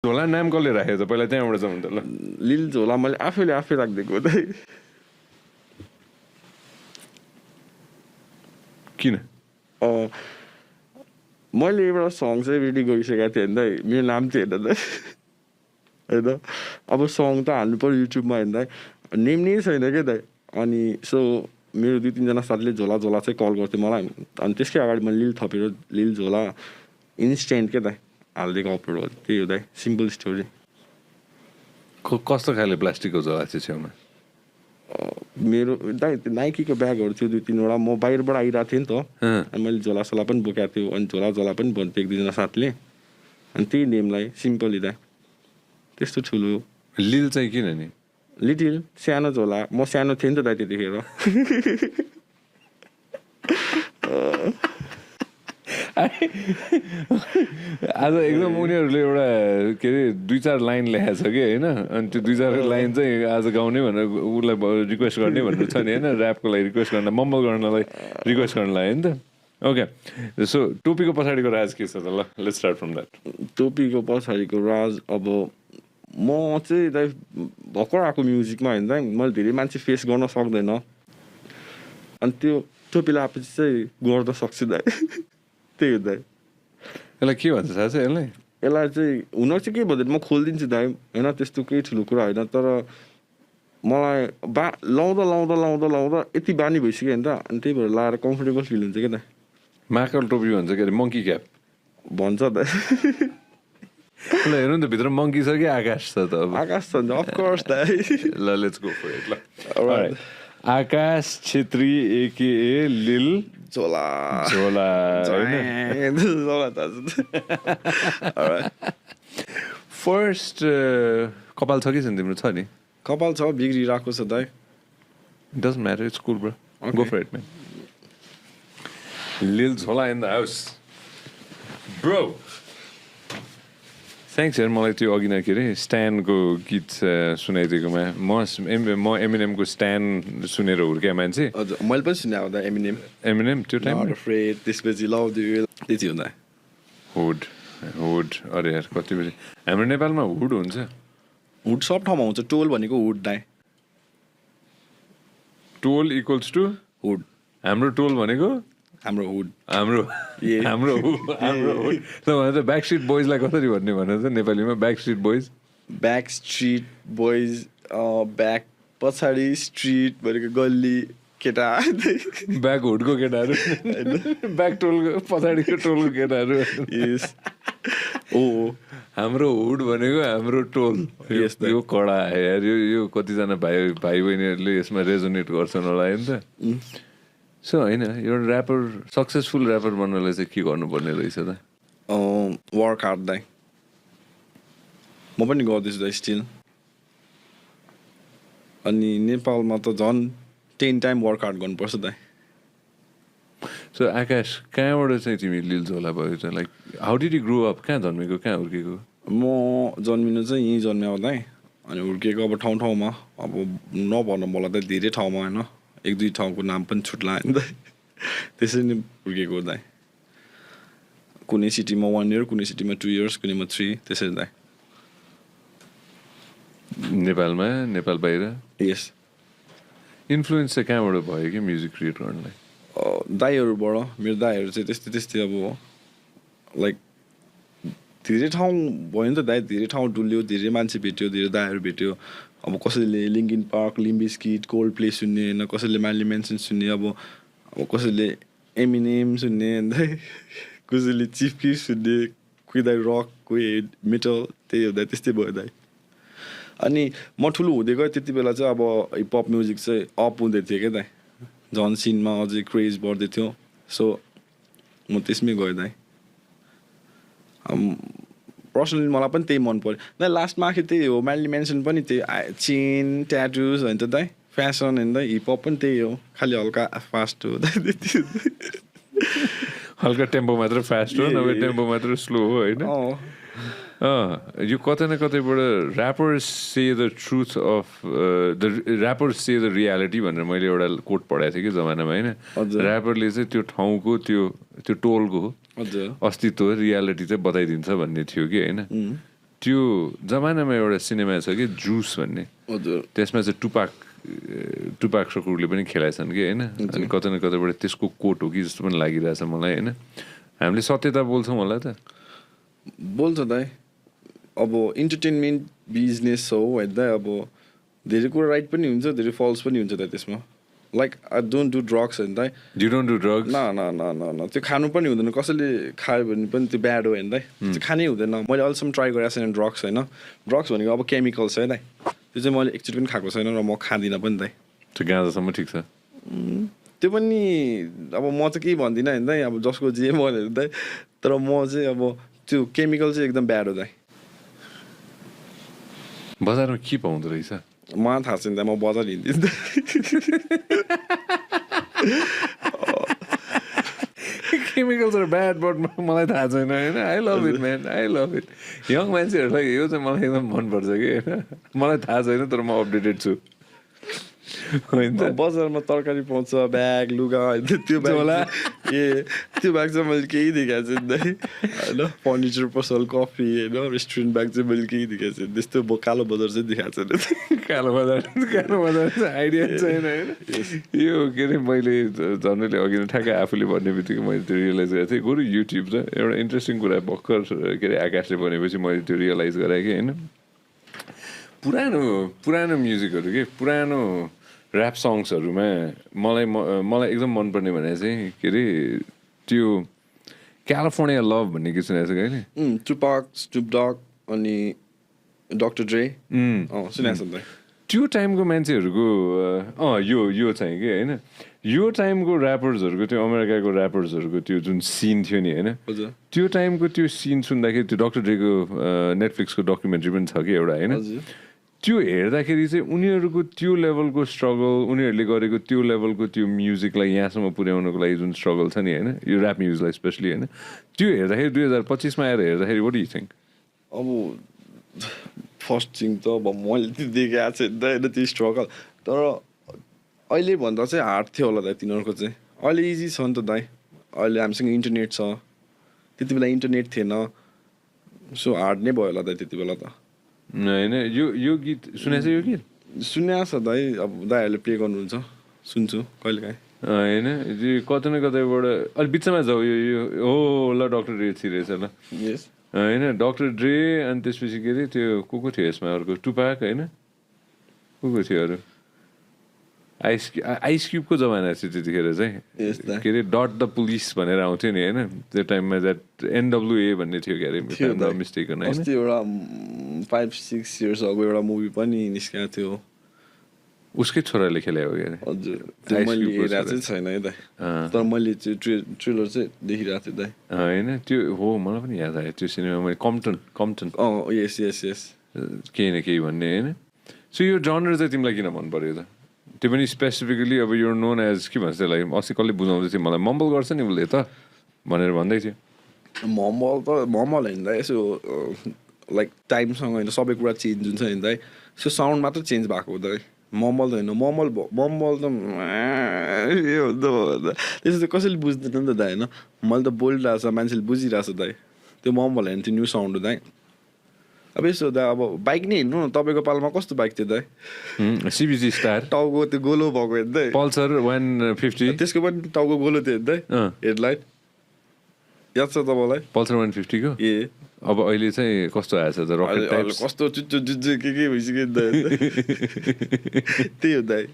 झोला नाम कसले राखेको त पहिला त्यहाँबाट जाउँ त ल लिल झोला मैले आफै राखिदिएको दाइ किन मैले एउटा सङ चाहिँ रेडी गरिसकेको थिएँ होइन दाइ मेरो नाम चाहिँ हेर्दा दाइ होइन अब सङ त हाल्नु पऱ्यो युट्युबमा होइन दाइ नेम नै छैन क्या दाइ अनि सो मेरो 2-3जना साथीले झोला चाहिँ कल गर्थ्यो मलाई अनि त्यसकै अगाडि मैले लिल थपेर लिल झोला इन्स्टेन्ट क्या दाइ हालिदिएको अपलोड हो त्यही हो दाइ सिम्पल स्टोरी कस्तो खाले प्लास्टिकको झोला चाहिँ छेउमा मेरो दाइ नाइकीको ब्यागहरू थियो 2-3वटा म बाहिरबाट आइरहेको थिएँ नि त अनि मैले झोलासोला पनि बोकेको थियो अनि झोला पनि भन्थ्यो 1-2जना साथीले अनि त्यही नेमलाई सिम्पली दाइ त्यस्तो ठुलो लिल चाहिँ किन नि लिटिल सानो झोला म सानो थिएँ नि त दाइ त्यतिखेर आज एकदम उनीहरूले एउटा के अरे 2-4 लाइन लेखाएको छ कि होइन अनि त्यो 2-4 लाइन चाहिँ आज गाउने भनेर उसलाई रिक्वेस्ट गर्ने भनेर छ नि होइन ऱ्यापको लागि रिक्वेस्ट गर्न मम्बल गर्नलाई रिक्वेस्ट गर्नलाई होइन त ओके सो टोपीको पछाडिको राज के छ त ल लेट्स स्टार्ट फ्रम द्याट टोपीको पछाडिको राज अब म चाहिँ दाइ भर्खर आएको म्युजिकमा होइन दाइ मैले धेरै मान्छे फेस गर्न सक्दैन अनि त्यो टोपी लगाएपछि चाहिँ गर्न सक्छु दाइ त्यही हो दाइ यसलाई के भन्छ थाहा छ यसलाई चाहिँ हुन चाहिँ के भन्दैन म खोलिदिन्छु दाइ होइन त्यस्तो केही ठुलो कुरा होइन तर मलाई लाउँदा यति बानी भइसक्यो होइन त अनि त्यही भएर लगाएर कम्फर्टेबल फिल हुन्छ क्या दाइ माकल टोपी भन्छ के अरे मङ्की क्याप भन्छ दाइ ल हेर्नु नि त भित्र मङ्की छ कि आकाश छ त अब आकाश छ नि अफकोर्स दाइ ल लेट्स गो फर इट ल आकाश छेत्री एकेए लिल झोला फर्स्ट कपाल छ कि छैन तिम्रो छ नि कपाल छ बिग्रिरहेको छ दाइ doesn't matter it's cool bro go for it man lil झोला in the house bro thanks यार मलाई त्यो अघि न के अरे स्ट्यानको गीत सुनाइदिएकोमा म एमिनेमको स्ट्यान सुनेर हुर्किया मान्छे हजुर मैले पनि सुने आउँदा एमिनेम त्यो टाइम त्यसपछि लभ यु त्यति हुँदा हुड अरे यार कति बजी हाम्रो नेपालमा हुड हुन्छ हुड सब ठाउँमा हुन्छ टोल भनेको हुड दाइ टोल इक्वल्स टु हुड हाम्रो टोल भनेको हाम्रो हुड हाम्रो ब्याक स्ट्रिट बोइजलाई कसरी भन्ने भनेर त नेपालीमा ब्याक स्ट्रिट बोइज ब्याक पछाडि स्ट्रिट भनेको गल्ली केटा ब्याक हुडको केटाहरू ब्याक टोलको पछाडिको टोलको केटाहरू हाम्रो हुड भनेको हाम्रो टोल यो कडा यार यो कतिजना भाइ बहिनीहरूले यसमा रेजोनेट गर्छन् होला होइन त सो होइन एउटा ऱ्यापर सक्सेसफुल ऱ्यापर बन्नलाई चाहिँ के गर्नुपर्ने रहेछ त वर्क हार्ड दाइ म पनि गर्दैछु दाइ स्टिल अनि नेपालमा त झन् 10 टाइम वर्क हार्ड गर्नुपर्छ दाइ सो आकाश कहाँबाट चाहिँ तिमी लिल झोला भयो त like how did you grow up कहाँ जन्मेको कहाँ हुर्केको म जन्मिनु चाहिँ यहीँ जन्मेको दाइ अनि हुर्किएको अब ठाउँमा अब नभन्नु मलाई त धेरै ठाउँमा होइन 1-2 ठाउँको नाम पनि छुट्ला होइन दाइ त्यसरी नै हुर्केको दाइ कुनै सिटीमा 1 year कुनै सिटीमा 2 years कुनैमा 3 त्यसरी दाइ नेपालमा नेपाल बाहिर यस इन्फ्लुएन्स चाहिँ कहाँबाट भयो कि म्युजिक क्रिएट गर्नलाई दाइहरूबाट मेरो दाइहरू चाहिँ त्यस्तै अब लाइक धेरै ठाउँ भयो नि त दाइ धेरै ठाउँ डुल्यो धेरै मान्छे भेट्यो धेरै दाइहरू भेट्यो अब कसैले लिङ्किन पार्क लिम्बिस्किट कोल्ड प्ले सुन्ने होइन कसैले मार्ली मेन्सन सुन्ने अब कसैले एमिनेम सुन्ने दाइ कसैले चिफ किफ सुन्ने कोही दाइ रक कोही मेटल त्यही हो दाइ त्यस्तै भयो दाइ अनि म ठुलो हुँदै गएँ त्यति बेला चाहिँ अब हिपहप म्युजिक चाहिँ अप हुँदै थियो क्या दाइ झन् सिनमा अझै क्रेज बढ्दै थियो सो म त्यसमै गएँ दाइ पर्सनली मलाई पनि त्यही मन पऱ्यो दाइ लास्टमा आखिर त्यही हो मार्ली मेन्सन पनि त्यही चेन ट्याटुज होइन त दाइ फ्यासन होइन दाइ हिपहप पनि त्यही हो खालि हल्का फास्ट हो दाइ त्यति हल्का टेम्पो मात्र फास्ट हो नभए टेम्पो मात्र स्लो हो होइन यो कतै न कतैबाट rappers say the truth of the rappers say the reality भनेर मैले एउटा कोट पढाएको थिएँ कि जमानामा होइन ऱ्यापरले चाहिँ त्यो ठाउँको त्यो टोलको अस्तित्व रियालिटी चाहिँ बताइदिन्छ भन्ने थियो कि होइन त्यो जमानामा एउटा सिनेमा छ कि जुस भन्ने हजुर त्यसमा चाहिँ टुपाक सकुरले पनि खेलाएछन् कि होइन अनि कतै न कतैबाट त्यसको कोट हो कि जस्तो पनि लागिरहेछ मलाई होइन हामीले सत्यता बोल्छौँ होला त बोल्छ दाइ अब इन्टरटेनमेन्ट बिजनेस हो होइन दाइ अब धेरै कुरा राइट पनि हुन्छ धेरै फल्स पनि हुन्छ दाइ त्यसमा like I don't do drugs होइन दाइ यु डोन्ट डु ड्रग्स न न न न न त्यो खानु पनि हुँदैन कसैले खायो भने पनि त्यो ब्याड हो होइन दाइ त्यो खानै हुँदैन मैले अहिलेसम्म ट्राई गरेको छैन ड्रग्स होइन ड्रग्स भनेको अब केमिकल्स है दाइ त्यो चाहिँ मैले एकचोटि पनि खाएको छैन र म खाँदिनँ पनि दाइ त्यो गाँजासम्म ठिक छ त्यो पनि अब म चाहिँ केही भन्दिनँ होइन दाइ अब जसको जे भने दाइ तर म चाहिँ अब त्यो केमिकल चाहिँ एकदम ब्याड हो दाइ बजारमा के पाउँदो रहेछ मलाई थाहा छैन दाइ म बजार हिँड्दिनँ केमिकल्स आर ब्याड बट मलाई थाहा छैन होइन I love it man I love it young मान्छेहरूलाई यो चाहिँ मलाई एकदम मनपर्छ कि होइन मलाई थाहा छैन तर म अपडेटेड छु होइन त बजारमा तरकारी पाउँछ ब्याग लुगा होइन त्यो झोला। त्यो ब्याग चाहिँ मैले केही देखाएको छैन दाइ होइन फर्निचर पसल कफी होइन रेस्टुरेन्ट ब्याग चाहिँ मैले केही देखाएको छैन त्यस्तो कालो बजार चाहिँ देखाएको छैन कालो बजार चाहिँ आइडिया छैन होइन यो के अरे मैले झन्डैले अघि नै ठ्याक्कै आफूले भन्ने बित्तिकै मैले त्यो रियलाइज गरेको थिएँ गुरु युट्युब छ एउटा इन्ट्रेस्टिङ कुरा भर्खर के अरे आकाशले भनेपछि मैले त्यो रियलाइज गरेँ कि होइन पुरानो म्युजिकहरू के पुरानो ऱ्याप सङ्ग्सहरूमा मलाई एकदम मनपर्ने भने चाहिँ के अरे त्यो क्यालिफोर्निया लभ भन्ने के सुनेको छ कहिले टुपाक स्नुप डग अनि डक्टर ड्रे सुनेको छ नि दाइ त्यो टाइमको मान्छेहरूको यो चाहिँ कि होइन यो टाइमको ऱ्यापर्सहरूको त्यो अमेरिकाको ऱ्यापर्सहरूको त्यो जुन सिन थियो नि होइन हजुर त्यो टाइमको त्यो सिन सुन्दाखेरि त्यो डक्टर ड्रेको नेटफ्लिक्सको डकुमेन्ट्री पनि छ कि एउटा होइन हजुर त्यो हेर्दाखेरि चाहिँ उनीहरूको त्यो लेभलको स्ट्रगल उनीहरूले गरेको त्यो लेभलको त्यो म्युजिकलाई यहाँसम्म पुर्याउनको लागि जुन स्ट्रगल छ नि होइन यो ऱ्याप म्युजिकलाई स्पेसली होइन त्यो हेर्दाखेरि 2025मा आएर हेर्दाखेरि वाट डु यु थिङ्क अब फर्स्ट थिङ त अब मैले त्यो देखाएको छैन त होइन त्यो स्ट्रगल तर अहिले भन्दा चाहिँ हार्ड थियो होला दाइ तिनीहरूको चाहिँ अहिले इजी छ नि त दाइ अहिले हामीसँग इन्टरनेट छ त्यति बेला इन्टरनेट थिएन सो हार्ड नै भयो होला दाइ त्यति बेला त होइन यो गीत सुनेको छ यो गीत सुनेको छ दाइ अब दाइहरूले प्ले गर्नुहुन्छ सुन्छु कहिलेकाहीँ होइन यो कतै न कतैबाट अलि बिचमा जाऊ यो हो ल डक्टर ड्रे छिरेछ ल यस होइन डक्टर ड्रे अनि त्यसपछि के अरे त्यो को थियो यसमा अर्को टुपाक होइन को थियो अरू आइस क्युबको जमाना थियो त्यतिखेर चाहिँ के अरे डट द पुलिस भनेर आउँथ्यो नि होइन त्यो टाइममा द्याट एनडब्लुए भन्ने थियो के अरे मिस्टेक अस्ति एउटा 5-6 इयर्स अगो एउटा मुभी पनि निस्केको थियो उसकै छोराले खेले हो के अरे हजुर त्यो मैले हेरेको चाहिँ छैन है दाइ तर मैले त्यो ट्रेलर चाहिँ देखिरहेको थिएँ दाइ होइन त्यो हो मलाई पनि याद आयो त्यो सिनेमा मैले कम्पटन यस यस यस केही न केही भन्ने होइन सो यो जनर चाहिँ तिमीलाई किन मन पर्यो त त्यो पनि स्पेसिफिकली अब यो नोन एज के भन्छ त्यसलाई अस्ति कसले बुझाउँदै थियो मलाई मम्बल गर्छ नि उसले त भनेर भन्दै थियो मम्बल होइन दाइ यसो लाइक टाइमसँग होइन सबै कुरा चेन्ज हुन्छ नि दाइ सो साउन्ड मात्र चेन्ज भएको हो दाइ मम्बल त होइन मम्बल त त्यसो त कसैले बुझ्दैन नि त दाइ होइन मैले त बोलिरहेको छ मान्छेले बुझिरहेको छ दाइ त्यो मम्बल होइन त्यो न्यू साउन्ड हो दाइ अब यसो दाइ अब बाइक नै हिँड्नु न तपाईँको पालामा कस्तो बाइक थियो दाइ सिबिजी स्टार टाउको त्यो गोलो भएको हेर्नु दाइ पल्सर 150 त्यसको पनि टाउको गोलो थियो हेर्नु दाइ हेडलाइट याद छ तपाईँलाई पल्सर 150 को ए अब अहिले चाहिँ कस्तो आएछ त रकेट टाइप्स कस्तो चुच्चो के भइसक्यो दाइ त्यही हो दाइ